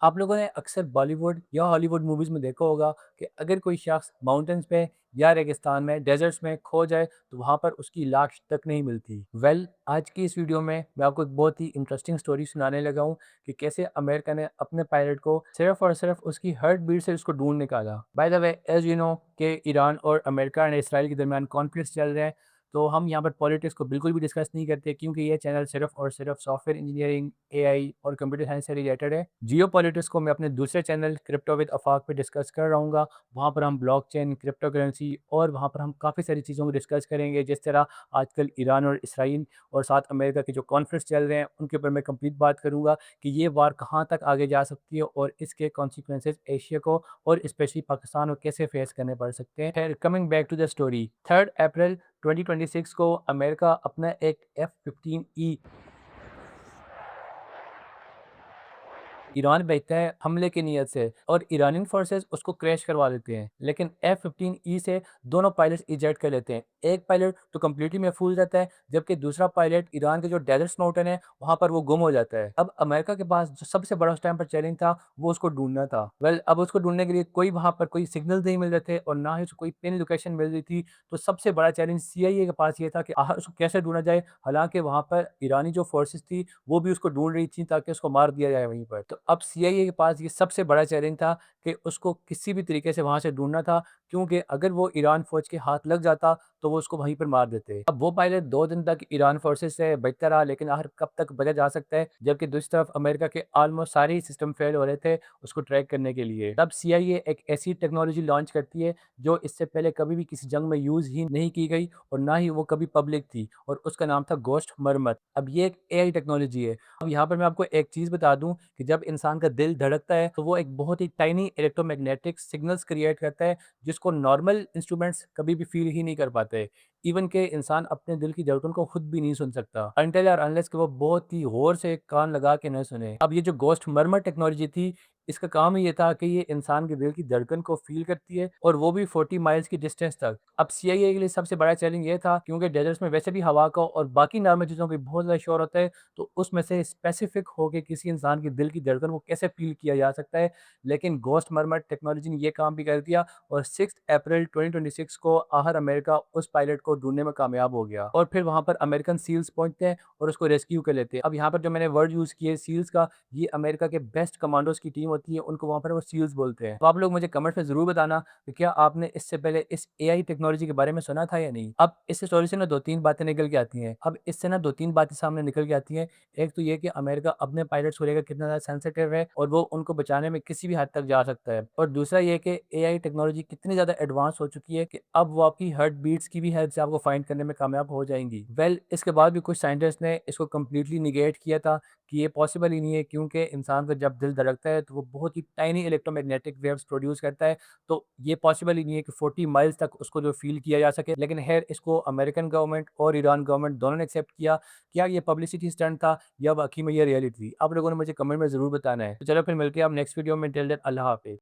आप लोगों ने अक्सर बॉलीवुड या हॉलीवुड मूवीज़ में देखा होगा कि अगर कोई शख्स माउंटेन्स पे या रेगिस्तान में, डेज़र्ट्स में खो जाए, तो वहाँ पर उसकी लाश तक नहीं मिलती। आज की इस वीडियो में मैं आपको एक बहुत ही इंटरेस्टिंग स्टोरी सुनाने लगा हूँ कि कैसे अमेरिका ने अपने पायलट को सिर्फ़ और सिर्फ़ उसकी हार्ट बीट से उसको ढूँढ निकाला। By the way, as you know कि ईरान और अमेरिका एंड इसराइल के दरमियान कॉन्फ्लिक्ट्स चल रहे हैं, तो हम यहाँ पर पॉलिटिक्स को बिल्कुल भी डिस्कस नहीं करते क्योंकि ये चैनल सिर्फ़ और सिर्फ़ सॉफ्टवेयर इंजीनियरिंग, एआई और कंप्यूटर साइंस से रिलेटेड है। जियोपॉलिटिक्स को मैं अपने दूसरे चैनल क्रिप्टो विद आफाक पे डिस्कस कर रहूँगा। वहाँ पर हम ब्लॉकचेन, क्रिप्टो करेंसी और वहाँ पर हम काफ़ी सारी चीज़ों को डिस्कस करेंगे, जिस तरह आजकल ईरान और इसराइल और साथ अमेरिका के जो कॉन्फ्लिक्ट्स चल रहे हैं, उनके ऊपर मैं कंप्लीट बात करूँगा कि ये वार कहाँ तक आगे जा सकती है और इसके कॉन्सिक्वेंसेस एशिया को और स्पेशली पाकिस्तान को कैसे फेस करने पड़ सकते हैं। खैर, coming back to the story, 3 April 2026 को अमेरिका अपना एक F-15E ईरान भेजता है हमले की नीयत से और ईरानियन फोर्सेस उसको क्रैश करवा देते हैं। लेकिन F-15E से दोनों पायलट्स इजेक्ट कर लेते हैं। एक पायलट तो कंप्लीटली महफूज रहता है, जबकि दूसरा पायलट ईरान के जो डेजर्ट माउंटेन है, वहाँ पर वो गुम हो जाता है। अब अमेरिका के पास जो सबसे बड़ा उस टाइम पर चैलेंज था, वो उसको ढूँढना था। अब उसको ढूँढने के लिए कोई वहाँ पर कोई सिग्नल्स नहीं मिल रहे थे और ना ही उसको कोई पिन लोकेशन मिल रही थी। तो सबसे बड़ा चैलेंज सीआईए के पास ये था कि आखिर उसको कैसे ढूँढा जाए? हालाँकि वहाँ पर ईरानी जो फोर्सेस थी, वो भी उसको ढूँढ रही थी ताकि उसको मार दिया जाए वहीं पर। तो अब सीआईए के पास ये सबसे बड़ा चैलेंज था कि उसको किसी भी तरीके से वहाँ से ढूँढना था, क्योंकि अगर वो ईरान फ़ौज के हाथ लग जाता, तो वो उसको वहीं पर मार देते। अब वो पायलट 2 दिन तक ईरान फ़ोर्सेस से बचता रहा, लेकिन आखिर कब तक बचा जा सकता है, जबकि दूसरी तरफ अमेरिका के ऑलमोस्ट सारे ही सिस्टम फ़ेल हो रहे थे उसको ट्रैक करने के लिए। तब सीआईए एक ऐसी टेक्नोलॉजी लॉन्च करती है, जो इससे पहले कभी भी किसी जंग में यूज़ ही नहीं की गई और ना ही वो कभी पब्लिक थी, और उसका नाम था गोश्त मरमत। अब ये एक एआई टेक्नोलॉजी है। अब यहाँ पर मैं आपको एक चीज़ बता दूँ कि जब इंसान का दिल धड़कता है, तो वो एक बहुत ही टाइनी इलेक्ट्रोमैग्नेटिक सिग्नल्स क्रिएट करता है, जिसको नॉर्मल इंस्ट्रूमेंट्स कभी भी फ़ील ही नहीं कर पाते। इवन के इंसान अपने दिल की धड़कन को खुद भी नहीं सुन सकता, अनटिल और अनलेस कि वो बहुत ही गौर से कान लगा के न सुने। अब ये जो गोश्त मर्मर टेक्नोलॉजी थी, इसका काम ही ये था कि ये इंसान के दिल की धड़कन को फ़ील करती है, और वो भी 40 माइल्स की डिस्टेंस तक। अब सीआईए के लिए सबसे बड़ा चैलेंज ये था, क्योंकि डेजर्ट्स में वैसे भी हवा का और बाकी नॉर्मल चीज़ों का बहुत ज़्यादा शोर होता है, तो उसमें से स्पेसिफिक होके किसी इंसान के दिल की धड़कन को कैसे फ़ील किया जा सकता है। लेकिन गोश्त मर्मर टेक्नोलॉजी ने ये काम भी कर दिया, और 6 अप्रैल 2026 को आखिर अमेरिका उस पायलट को ढूँढने में कामयाब हो गया, और फिर वहाँ पर अमेरिकन सील्स पहुँचते हैं और उसको रेस्क्यू कर लेते हैं। अब यहाँ पर जो मैंने वर्ड यूज़ किए सील्स का, ये अमेरिका के बेस्ट कमांडोज़ की टीम होती है, उनको वहाँ पर वो सील्स बोलते हैं। तो आप लोग मुझे कमेंट में ज़रूर बताना कि क्या आपने इससे पहले इस एआई टेक्नोलॉजी के बारे में सुना था या नहीं? अब इस स्टोरी से ना 2-3 बातें निकल के आती हैं। अब इससे ना 2-3 बातें सामने निकल के आती हैं। एक तो ये कि अमेरिका अपने पायलट्स को लेकर कितना ज़्यादा सेंसिटिव है और वो उनको बचाने में किसी भी हद तक जा सकता है। और दूसरा ये कि एआई टेक्नोलॉजी कितनी ज़्यादा एडवांस हो चुकी है कि अब वो आपकी हार्ट बीट्स की भी हेल्प से आपको फाइंड करने में कामयाब हो जाएँगी। इसके बाद भी कुछ साइंटिस्ट ने इसको कंप्लीटली नेगेट किया था कि ये पॉसिबल ही नहीं है, क्योंकि इंसान का जब दिल धड़कता है, तो वो बहुत ही टाइनी इलेक्ट्रोमैग्नेटिक वेव्स प्रोड्यूस करता है। तो ये पॉसिबल ही नहीं है कि 40 माइल्स तक उसको जो फ़ील किया जा सके। लेकिन ख़ैर, इसको अमेरिकन गवर्नमेंट और ईरान गवर्नमेंट दोनों ने एक्सेप्ट किया। क्या ये पब्लिसिटी स्टंट था या वाक़ई में ये रियलिटी थी? आप लोगों ने मुझे कमेंट में ज़रूर बताना है। तो चलो फिर मिलते हैं अब नेक्स्ट वीडियो में। टिल देन अल्लाह हाफ़िज़।